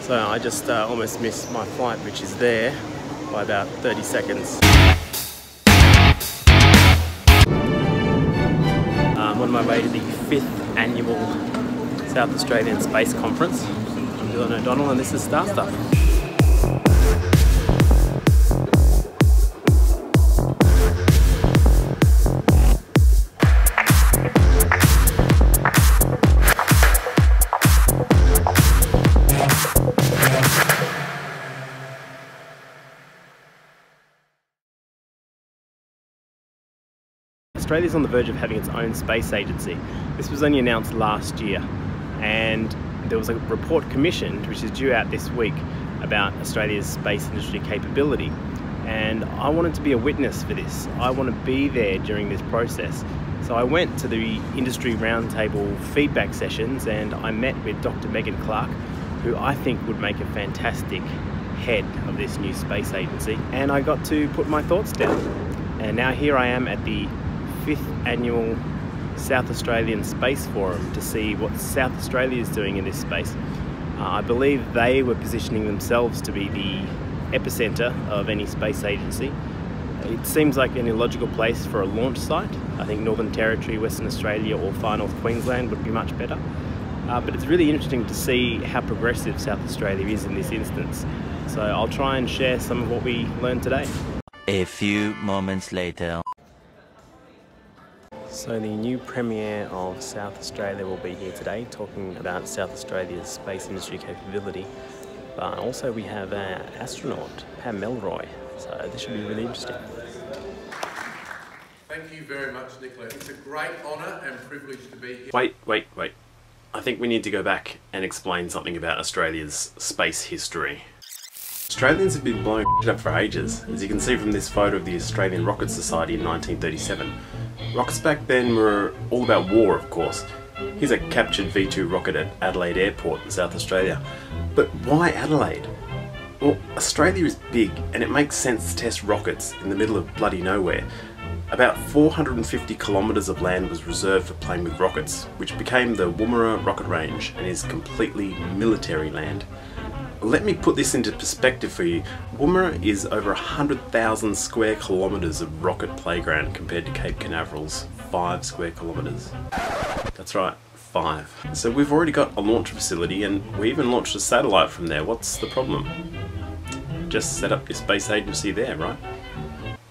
So I just almost missed my flight, which is there, by about 30 seconds. I'm on my way to the 5th annual South Australian Space Conference. I'm Dylan O'Donnell and this is Star Stuff. Australia's on the verge of having its own space agency. This was only announced last year, and there was a report commissioned which is due out this week about Australia's space industry capability, and I wanted to be a witness for this. I want to be there during this process. So I went to the industry roundtable feedback sessions and I met with Dr. Megan Clark, who I think would make a fantastic head of this new space agency, and I got to put my thoughts down. And now here I am at the 5th annual South Australian Space Forum to see what South Australia is doing in this space. I believe they were positioning themselves to be the epicenter of any space agency. It seems like an illogical place for a launch site. I think Northern Territory, Western Australia or Far North Queensland would be much better. But it's really interesting to see how progressive South Australia is in this instance. So I'll try and share some of what we learned today. A few moments later. So the new Premier of South Australia will be here today talking about South Australia's space industry capability. But also we have our astronaut, Pam Melroy. So this should be really interesting. Thank you very much, Nicola. It's a great honour and privilege to be here. Wait. I think we need to go back and explain something about Australia's space history. Australians have been blowing up for ages, as you can see from this photo of the Australian Rocket Society in 1937. Rockets back then were all about war, of course. Here's a captured V2 rocket at Adelaide Airport in South Australia. But why Adelaide? Well, Australia is big and it makes sense to test rockets in the middle of bloody nowhere. About 450 kilometres of land was reserved for playing with rockets, which became the Woomera Rocket Range and is completely military land. Let me put this into perspective for you. Woomera is over 100,000 square kilometres of rocket playground compared to Cape Canaveral's 5 square kilometres. That's right, 5. So we've already got a launch facility and we even launched a satellite from there. What's the problem? Just set up your space agency there, right?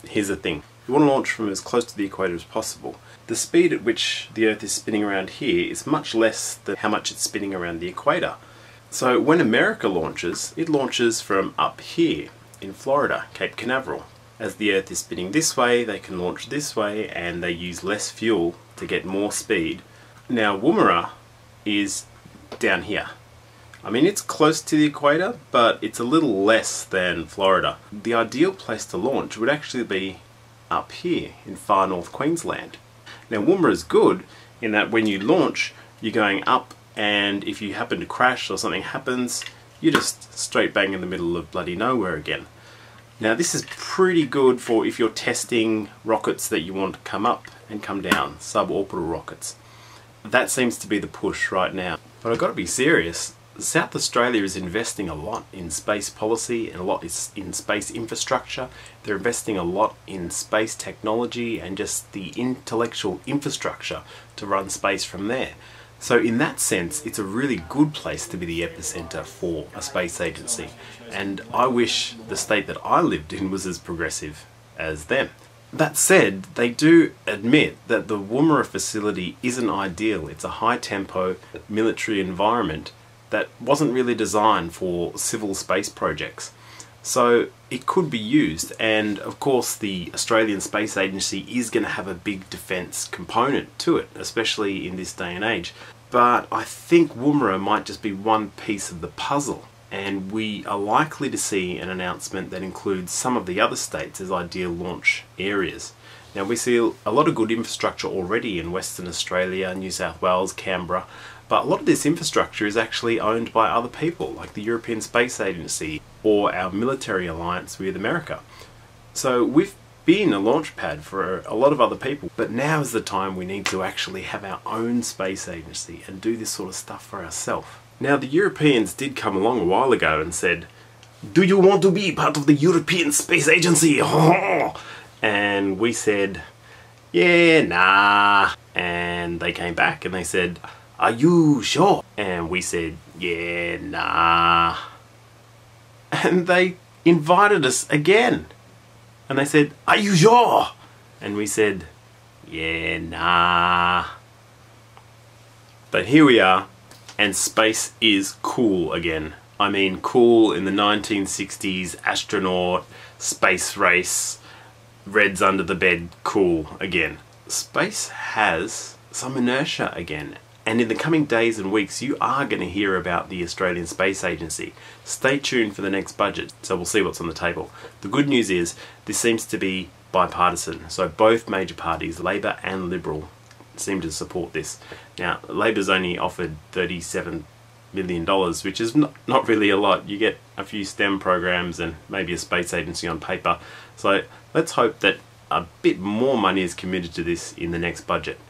Here's the thing. You want to launch from as close to the equator as possible. The speed at which the Earth is spinning around here is much less than how much it's spinning around the equator. So when America launches, it launches from up here in Florida, Cape Canaveral. As the Earth is spinning this way, they can launch this way and they use less fuel to get more speed. Now Woomera is down here. I mean, it's close to the equator, but it's a little less than Florida. The ideal place to launch would actually be up here in Far North Queensland. Now Woomera is good in that when you launch, you're going up, and if you happen to crash or something happens, you're just straight bang in the middle of bloody nowhere again. Now this is pretty good for if you're testing rockets that you want to come up and come down, suborbital rockets. That seems to be the push right now. But I've got to be serious. South Australia is investing a lot in space policy and a lot in space infrastructure. They're investing a lot in space technology and just the intellectual infrastructure to run space from there. So in that sense, it's a really good place to be the epicenter for a space agency. And I wish the state that I lived in was as progressive as them. That said, they do admit that the Woomera facility isn't ideal. It's a high-tempo military environment that wasn't really designed for civil space projects. So it could be used, and of course the Australian Space Agency is going to have a big defence component to it, especially in this day and age. But I think Woomera might just be one piece of the puzzle, and we are likely to see an announcement that includes some of the other states as ideal launch areas. Now we see a lot of good infrastructure already in Western Australia, New South Wales, Canberra, but a lot of this infrastructure is actually owned by other people, like the European Space Agency or our military alliance with America. So we've been a launch pad for a lot of other people, but now is the time we need to actually have our own space agency and do this sort of stuff for ourselves. Now the Europeans did come along a while ago and said, "Do you want to be part of the European Space Agency?" And we said, "Yeah, nah." And they came back and they said, "Are you sure?" And we said, "Yeah, nah." And they invited us again. And they said, "Are you sure?" And we said, "Yeah, nah." But here we are, and space is cool again. I mean, cool in the 1960s, astronaut, space race, Reds under the bed, cool again. Space has some inertia again. And in the coming days and weeks, you are going to hear about the Australian Space Agency. Stay tuned for the next budget, so we'll see what's on the table. The good news is, this seems to be bipartisan. So both major parties, Labor and Liberal, seem to support this. Now, Labor's only offered $37 million, which is not really a lot. You get a few STEM programs and maybe a space agency on paper. So let's hope that a bit more money is committed to this in the next budget.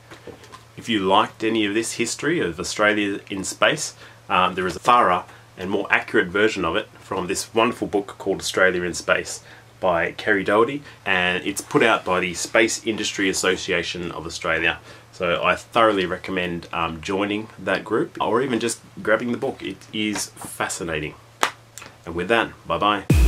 If you liked any of this history of Australia in space, there is a thorough and more accurate version of it from this wonderful book called Australia in Space by Kerry Doherty, and it's put out by the Space Industry Association of Australia. So I thoroughly recommend joining that group or even just grabbing the book. It is fascinating. And with that, bye bye.